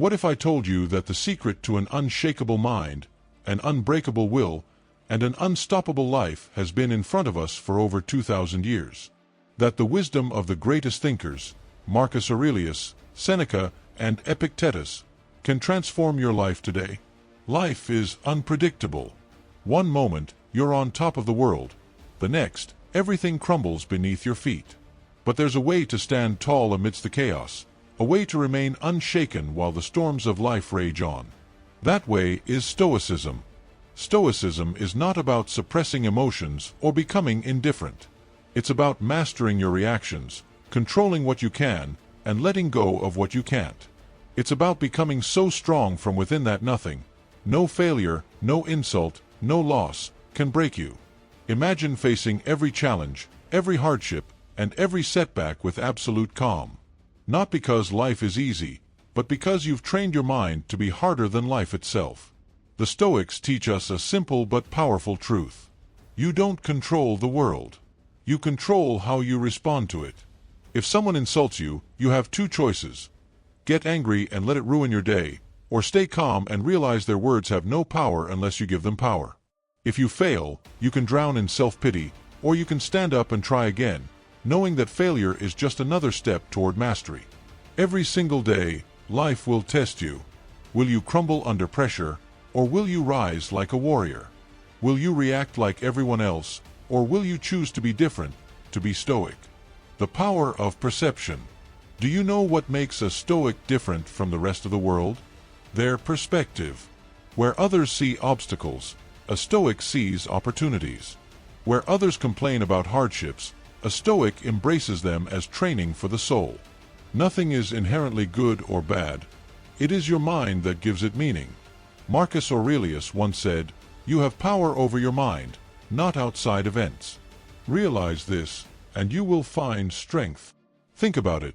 What if I told you that the secret to an unshakable mind, an unbreakable will, and an unstoppable life has been in front of us for over 2,000 years? That the wisdom of the greatest thinkers, Marcus Aurelius, Seneca, and Epictetus, can transform your life today? Life is unpredictable. One moment, you're on top of the world. The next, everything crumbles beneath your feet. But there's a way to stand tall amidst the chaos, a way to remain unshaken while the storms of life rage on. That way is Stoicism. Stoicism is not about suppressing emotions or becoming indifferent. It's about mastering your reactions, controlling what you can, and letting go of what you can't. It's about becoming so strong from within that nothing, no failure, no insult, no loss, can break you. Imagine facing every challenge, every hardship, and every setback with absolute calm. Not because life is easy, but because you've trained your mind to be harder than life itself. The Stoics teach us a simple but powerful truth. You don't control the world. You control how you respond to it. If someone insults you, you have two choices. Get angry and let it ruin your day, or stay calm and realize their words have no power unless you give them power. If you fail, you can drown in self-pity, or you can stand up and try again, knowing that failure is just another step toward mastery. Every single day, life will test you. Will you crumble under pressure, or will you rise like a warrior? Will you react like everyone else, or will you choose to be different, to be stoic? The power of perception. Do you know what makes a stoic different from the rest of the world? Their perspective. Where others see obstacles, a stoic sees opportunities. Where others complain about hardships, a stoic embraces them as training for the soul. Nothing is inherently good or bad. It is your mind that gives it meaning. Marcus Aurelius once said, "You have power over your mind, not outside events." Realize this, and you will find strength. Think about it.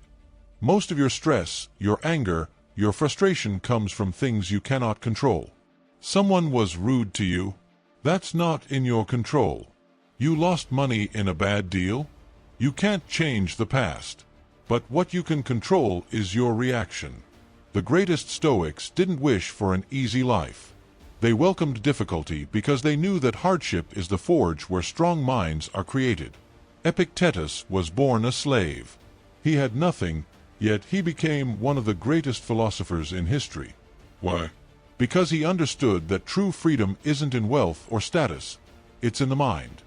Most of your stress, your anger, your frustration comes from things you cannot control. Someone was rude to you. That's not in your control. You lost money in a bad deal. You can't change the past. But what you can control is your reaction. The greatest Stoics didn't wish for an easy life. They welcomed difficulty because they knew that hardship is the forge where strong minds are created. Epictetus was born a slave. He had nothing, yet he became one of the greatest philosophers in history. Why? Because he understood that true freedom isn't in wealth or status, it's in the mind.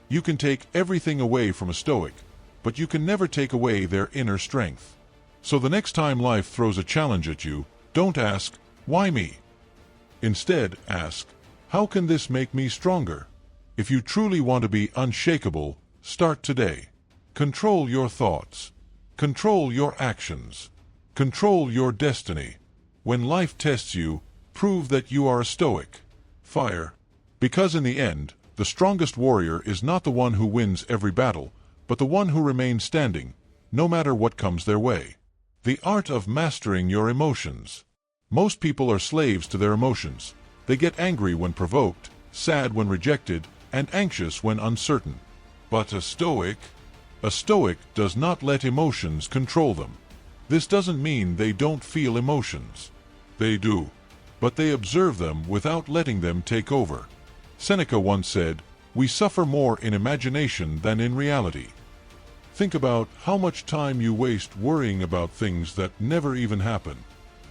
You can take everything away from a Stoic, but you can never take away their inner strength. So the next time life throws a challenge at you, don't ask, "Why me?" Instead, ask, "How can this make me stronger?" If you truly want to be unshakable, start today. Control your thoughts. Control your actions. Control your destiny. When life tests you, prove that you are a Stoic. Fire. Because in the end, the strongest warrior is not the one who wins every battle, but the one who remains standing, no matter what comes their way. The art of mastering your emotions. Most people are slaves to their emotions. They get angry when provoked, sad when rejected, and anxious when uncertain. But a Stoic does not let emotions control them. This doesn't mean they don't feel emotions. They do. But they observe them without letting them take over. Seneca once said, "We suffer more in imagination than in reality." Think about how much time you waste worrying about things that never even happen.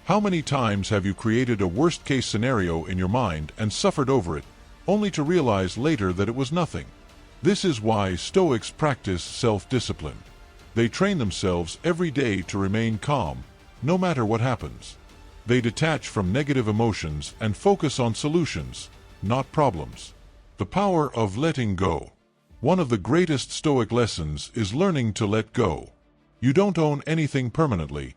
How many times have you created a worst-case scenario in your mind and suffered over it, only to realize later that it was nothing? This is why Stoics practice self-discipline. They train themselves every day to remain calm, no matter what happens. They detach from negative emotions and focus on solutions, not problems. The power of letting go. One of the greatest Stoic lessons is learning to let go. You don't own anything permanently.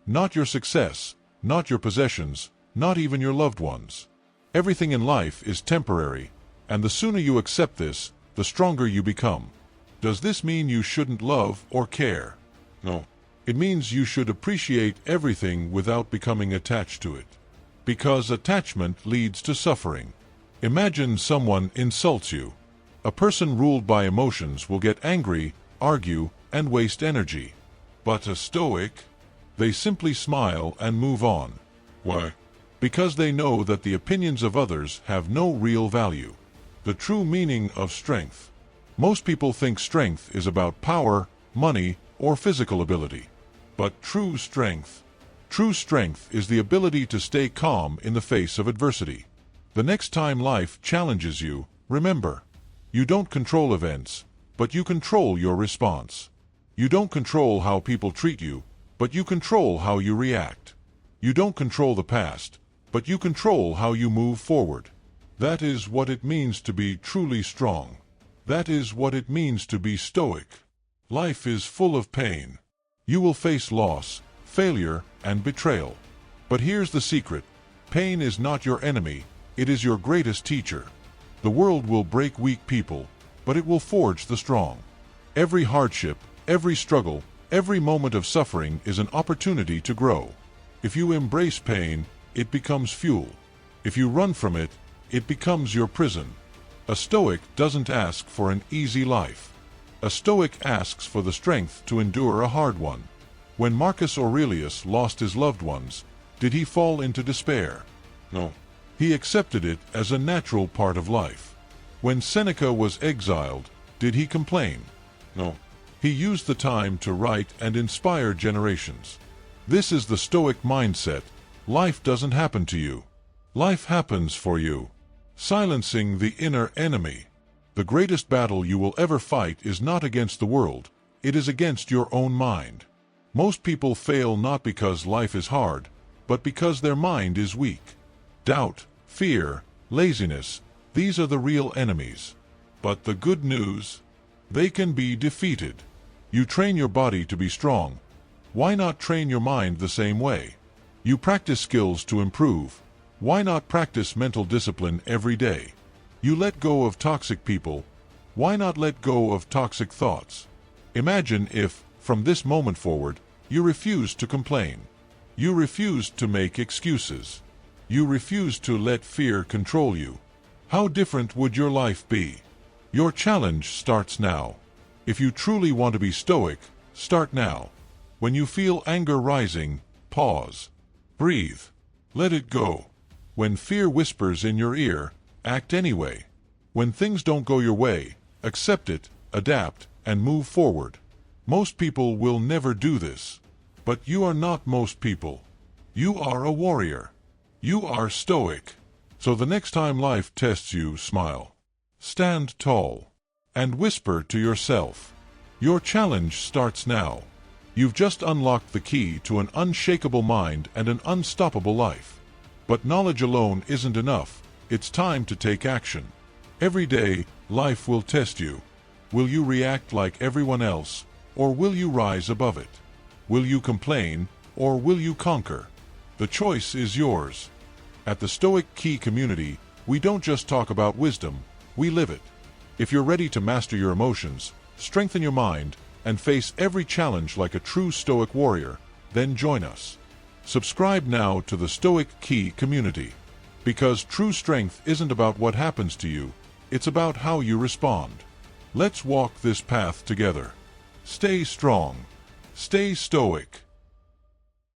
Not your success, not your possessions, not even your loved ones. Everything in life is temporary, and the sooner you accept this, the stronger you become. Does this mean you shouldn't love or care? No. It means you should appreciate everything without becoming attached to it. Because attachment leads to suffering. Imagine someone insults you. A person ruled by emotions will get angry, argue, and waste energy. But a Stoic? They simply smile and move on. Why? Because they know that the opinions of others have no real value. The true meaning of strength. Most people think strength is about power, money, or physical ability. But true strength is the ability to stay calm in the face of adversity. The next time life challenges you, remember, you don't control events, but you control your response. You don't control how people treat you, but you control how you react. You don't control the past, but you control how you move forward. That is what it means to be truly strong. That is what it means to be stoic. Life is full of pain. You will face loss, failure, and betrayal. But here's the secret. Pain is not your enemy, it is your greatest teacher. The world will break weak people, but it will forge the strong. Every hardship, every struggle, every moment of suffering is an opportunity to grow. If you embrace pain, it becomes fuel. If you run from it, it becomes your prison. A Stoic doesn't ask for an easy life. A Stoic asks for the strength to endure a hard one. When Marcus Aurelius lost his loved ones, did he fall into despair? No. He accepted it as a natural part of life. When Seneca was exiled, did he complain? No. He used the time to write and inspire generations. This is the Stoic mindset. Life doesn't happen to you. Life happens for you. Silencing the inner enemy. The greatest battle you will ever fight is not against the world, it is against your own mind. Most people fail not because life is hard, but because their mind is weak. Doubt, fear, laziness, these are the real enemies. But the good news? They can be defeated. You train your body to be strong. Why not train your mind the same way? You practice skills to improve. Why not practice mental discipline every day? You let go of toxic people. Why not let go of toxic thoughts? Imagine if, from this moment forward, you refused to complain. You refused to make excuses. You refused to let fear control you. How different would your life be? Your challenge starts now. If you truly want to be stoic, start now. When you feel anger rising, pause. Breathe. Let it go. When fear whispers in your ear, act anyway. When things don't go your way, accept it, adapt, and move forward. Most people will never do this. But you are not most people. You are a warrior. You are stoic. So the next time life tests you, smile. Stand tall. And whisper to yourself. Your challenge starts now. You've just unlocked the key to an unshakable mind and an unstoppable life. But knowledge alone isn't enough. It's time to take action. Every day, life will test you. Will you react like everyone else, or will you rise above it? Will you complain, or will you conquer? The choice is yours. At the Stoic Key community, we don't just talk about wisdom, we live it. If you're ready to master your emotions, strengthen your mind, and face every challenge like a true Stoic warrior, then join us. Subscribe now to the Stoic Key community. Because true strength isn't about what happens to you, it's about how you respond. Let's walk this path together. Stay strong. Stay stoic.